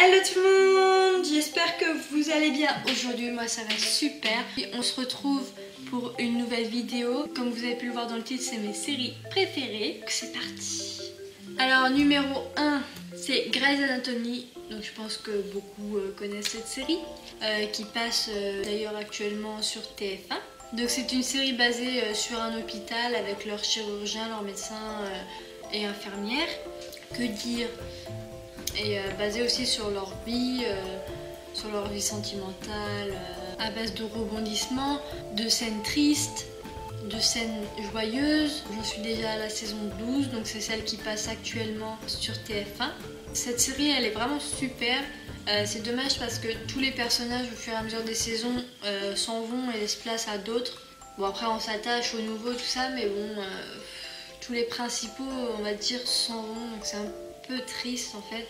Hello tout le monde, j'espère que vous allez bien. Aujourd'hui moi ça va super et on se retrouve pour une nouvelle vidéo. Comme vous avez pu le voir dans le titre, c'est mes séries préférées. Donc c'est parti. Alors numéro 1, c'est Grey's Anatomy. Donc je pense que beaucoup connaissent cette série qui passe d'ailleurs actuellement sur TF1. Donc c'est une série basée sur un hôpital avec leurs chirurgiens, leurs médecins et infirmières. Que dire? Et basée aussi sur leur vie sentimentale, à base de rebondissements, de scènes tristes, de scènes joyeuses. J'en suis déjà à la saison 12, donc c'est celle qui passe actuellement sur TF1. Cette série elle est vraiment super. C'est dommage parce que tous les personnages au fur et à mesure des saisons s'en vont et laissent place à d'autres. Bon après on s'attache aux nouveaux tout ça, mais bon tous les principaux on va dire s'en vont, donc c'est un peu triste en fait.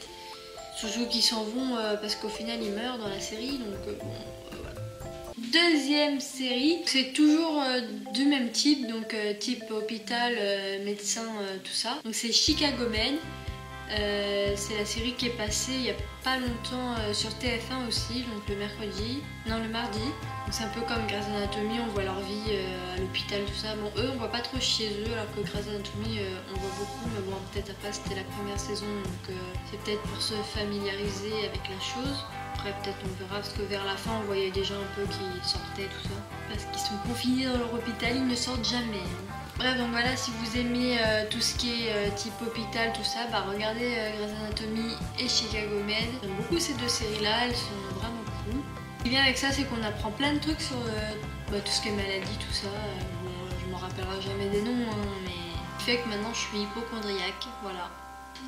Surtout qu'ils s'en vont parce qu'au final ils meurent dans la série, donc bon voilà. Deuxième série, c'est toujours du même type, donc type hôpital, médecin, tout ça. Donc c'est Chicago Med. C'est la série qui est passée il n'y a pas longtemps sur TF1 aussi, donc le mardi. Donc c'est un peu comme Grey's Anatomy, on voit leur vie à l'hôpital, tout ça. Bon, eux on voit pas trop chez eux, alors que Grey's Anatomy on voit beaucoup, mais bon, peut-être après c'était la première saison, donc c'est peut-être pour se familiariser avec la chose. Après peut-être on verra, parce que vers la fin on voyait des gens un peu qui sortaient, tout ça. Parce qu'ils sont confinés dans leur hôpital, ils ne sortent jamais. Bref, donc voilà, si vous aimez tout ce qui est type hôpital, tout ça, bah regardez Grey's Anatomy et Chicago Med. J'aime beaucoup ces deux séries-là, elles sont vraiment cool. Ce qui vient avec ça, c'est qu'on apprend plein de trucs sur tout ce qui est maladie, tout ça. Bon, je m'en rappellerai jamais des noms, hein, mais ce qui fait que maintenant je suis hypochondriaque, voilà.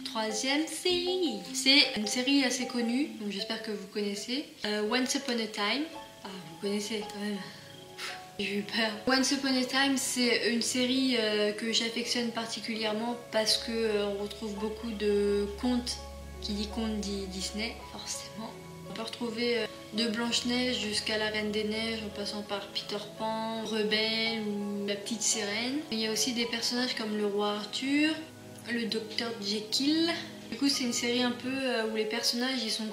Troisième série, c'est une série assez connue, donc j'espère que vous connaissez. Once Upon a Time. Ah, vous connaissez quand même. J'ai eu peur. Once Upon a Time, c'est une série que j'affectionne particulièrement parce que on retrouve beaucoup de contes. Qui dit conte dit Disney, forcément. On peut retrouver de Blanche-Neige jusqu'à la Reine des Neiges, en passant par Peter Pan, Rebelle ou la Petite Sirène. Il y a aussi des personnages comme le roi Arthur, le docteur Jekyll. Du coup, c'est une série un peu où les personnages ils sont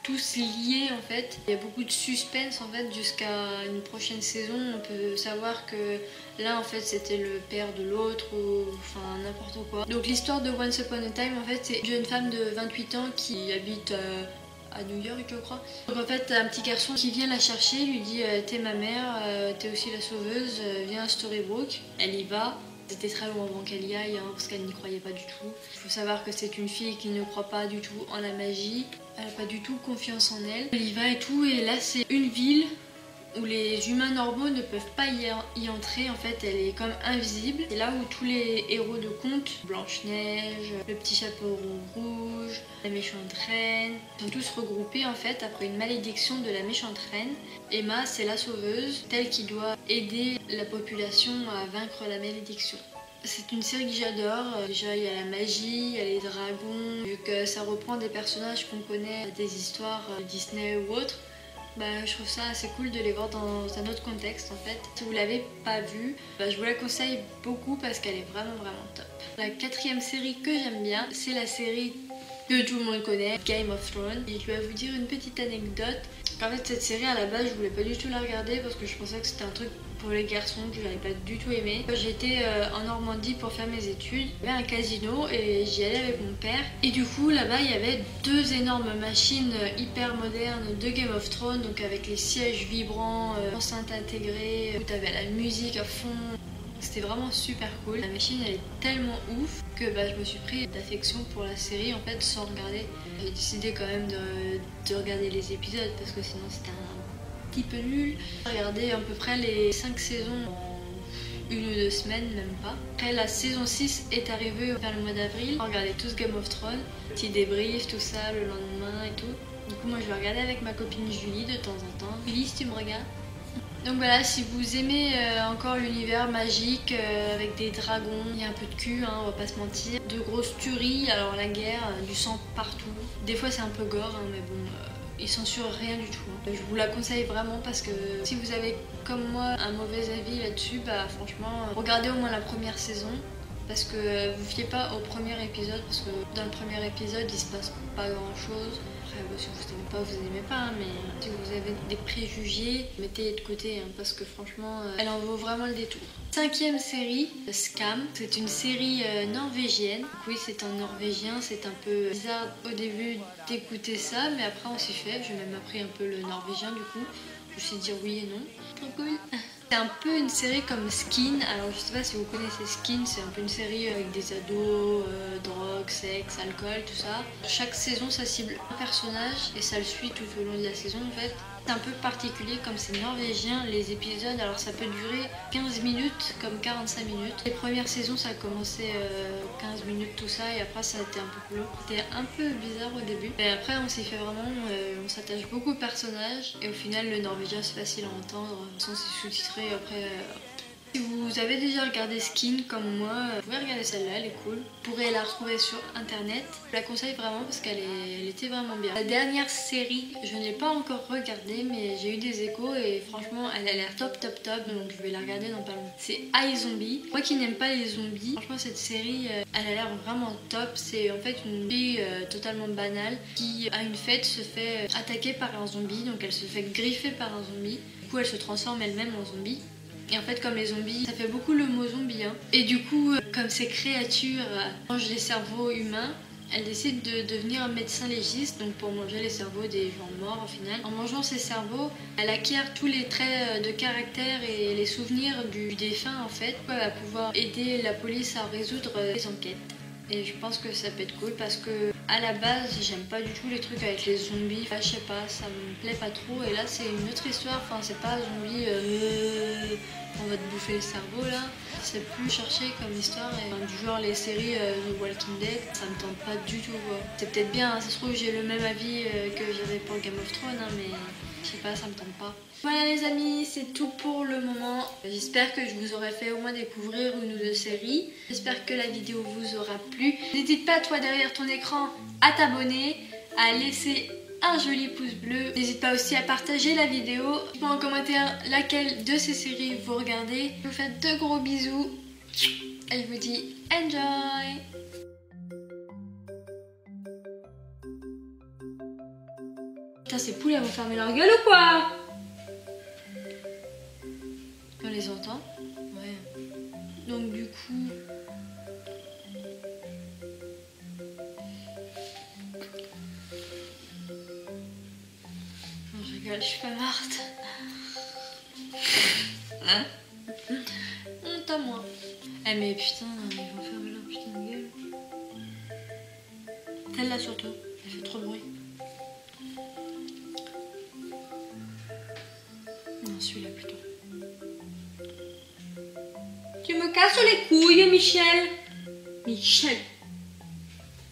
tous liés en fait. Il y a beaucoup de suspense en fait jusqu'à une prochaine saison. On peut savoir que là en fait c'était le père de l'autre ou enfin n'importe quoi. Donc l'histoire de Once Upon a Time en fait c'est une jeune femme de 28 ans qui habite à New York je crois. Donc en fait un petit garçon qui vient la chercher lui dit t'es ma mère, t'es aussi la sauveuse, viens à Storybrooke. Elle y va. C'était très long avant qu'elle y aille, parce qu'elle n'y croyait pas du tout. Il faut savoir que c'est une fille qui ne croit pas du tout en la magie. Elle n'a pas du tout confiance en elle. Elle y va et tout, et là c'est une ville où les humains normaux ne peuvent pas y entrer. En fait, elle est comme invisible. C'est là où tous les héros de contes, Blanche-Neige, le petit chapeau rouge, la méchante reine, sont tous regroupés en fait après une malédiction de la méchante reine. Emma, c'est la sauveuse, telle qui doit aider la population à vaincre la malédiction. C'est une série que j'adore. Déjà il y a la magie, il y a les dragons. Vu que ça reprend des personnages qu'on connaît, des histoires Disney ou autres, je trouve ça assez cool de les voir dans un autre contexte en fait. Si vous l'avez pas vue, je vous la conseille beaucoup parce qu'elle est vraiment top. La quatrième série que j'aime bien, c'est la série que tout le monde connaît, Game of Thrones. Et je vais vous dire une petite anecdote. En fait cette série à la base je voulais pas du tout la regarder parce que je pensais que c'était un truc pour les garçons que j'avais pas du tout aimé. J'étais en Normandie pour faire mes études, il y avait un casino et j'y allais avec mon père. Et du coup là-bas il y avait deux énormes machines hyper modernes de Game of Thrones, donc avec les sièges vibrants, enceinte intégrée, où t'avais la musique à fond. C'était vraiment super cool. La machine elle est tellement ouf que je me suis pris d'affection pour la série en fait sans regarder. J'ai décidé quand même de regarder les épisodes parce que sinon c'était un petit peu nul. J'ai regardé à peu près les 5 saisons en 1 ou 2 semaines, même pas. Après la saison 6 est arrivée vers le mois d'avril. On regardait tous Game of Thrones, petit débrief, tout ça le lendemain et tout. Du coup moi je vais regarder avec ma copine Julie de temps en temps. Julie si tu me regardes. Donc voilà, si vous aimez encore l'univers magique avec des dragons, il y a un peu de cul, on va pas se mentir, de grosses tueries, alors la guerre, du sang partout. Des fois c'est un peu gore, mais bon, ils censurent rien du tout. Je vous la conseille vraiment parce que si vous avez comme moi un mauvais avis là-dessus, franchement, regardez au moins la première saison. parce que vous fiez pas au premier épisode, parce que dans le premier épisode il se passe pas grand chose. Après si vous aimez pas, vous aimez pas, mais si vous avez des préjugés, mettez-les de côté parce que franchement elle en vaut vraiment le détour. Cinquième série, Skam. C'est une série norvégienne. Donc oui, c'est en norvégien, c'est un peu bizarre au début d'écouter ça, mais après on s'y fait. J'ai même appris un peu le norvégien du coup. Je me suis dit oui et non. Trop cool. C'est un peu une série comme Skin. Alors je sais pas si vous connaissez Skin, c'est un peu une série avec des ados, drogue, sexe, alcool, tout ça. Chaque saison ça cible un personnage et ça le suit tout au long de la saison en fait. C'est un peu particulier comme c'est norvégien, les épisodes, alors ça peut durer 15 minutes comme 45 minutes. Les premières saisons ça a commencé 15 minutes tout ça et après ça a été un peu plus long. C'était un peu bizarre au début. Et après on s'y fait vraiment, on s'attache beaucoup aux personnages et au final le norvégien c'est facile à entendre. Sans c'est sous-titré après. Si vous avez déjà regardé Skin comme moi, vous pouvez regarder celle-là, elle est cool. Vous pourrez la retrouver sur internet. Je la conseille vraiment parce qu'elle était vraiment bien. La dernière série, je n'ai pas encore regardé, mais j'ai eu des échos et franchement, elle a l'air top, donc je vais la regarder dans pas longtemps. C'est iZombie. Moi qui n'aime pas les zombies, franchement cette série, elle a l'air vraiment top. C'est en fait une fille totalement banale qui à une fête se fait attaquer par un zombie, donc elle se fait griffer par un zombie. Du coup, elle se transforme elle-même en zombie. Et en fait, comme les zombies, ça fait beaucoup le mot zombie. Et du coup, comme ces créatures mangent les cerveaux humains, elle décide de devenir un médecin légiste, donc pour manger les cerveaux des gens morts au final. En mangeant ces cerveaux, elle acquiert tous les traits de caractère et les souvenirs du défunt en fait. Elle va pouvoir aider la police à résoudre les enquêtes. Et je pense que ça peut être cool parce que à la base j'aime pas du tout les trucs avec les zombies, enfin, je sais pas, ça me plaît pas trop et là c'est une autre histoire, enfin c'est pas zombie on va te bouffer le cerveau là, c'est plus cherché comme histoire et du genre les séries The Walking Dead, ça me tente pas du tout quoi. C'est peut-être bien, ça se trouve j'ai le même avis que j'avais pour Game of Thrones mais je sais pas, ça me tente pas. Voilà les amis, c'est tout pour le moment. J'espère que je vous aurai fait au moins découvrir une ou deux séries. J'espère que la vidéo vous aura plu. N'hésite pas toi derrière ton écran à t'abonner, à laisser un joli pouce bleu. N'hésite pas aussi à partager la vidéo. Dites-moi en commentaire laquelle de ces séries vous regardez. Je vous fais de gros bisous et je vous dis enjoy. Putain, ces poules elles vont fermer leur gueule ou quoi? On les entend? Ouais. Donc du coup... Non, je rigole, je suis pas morte. Hein? Honte à moi. Eh mais putain, ils vont fermer leur putain de gueule. Celle-là surtout, elle fait trop de bruit. Non, celui-là plutôt. Tu me casses les couilles, Michel. Michel.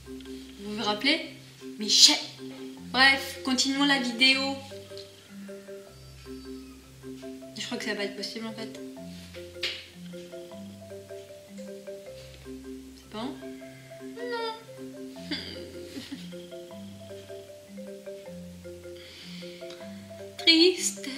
Vous vous rappelez? Michel. Bref, continuons la vidéo. Je crois que ça va pas être possible en fait. C'est bon? Non. Triste.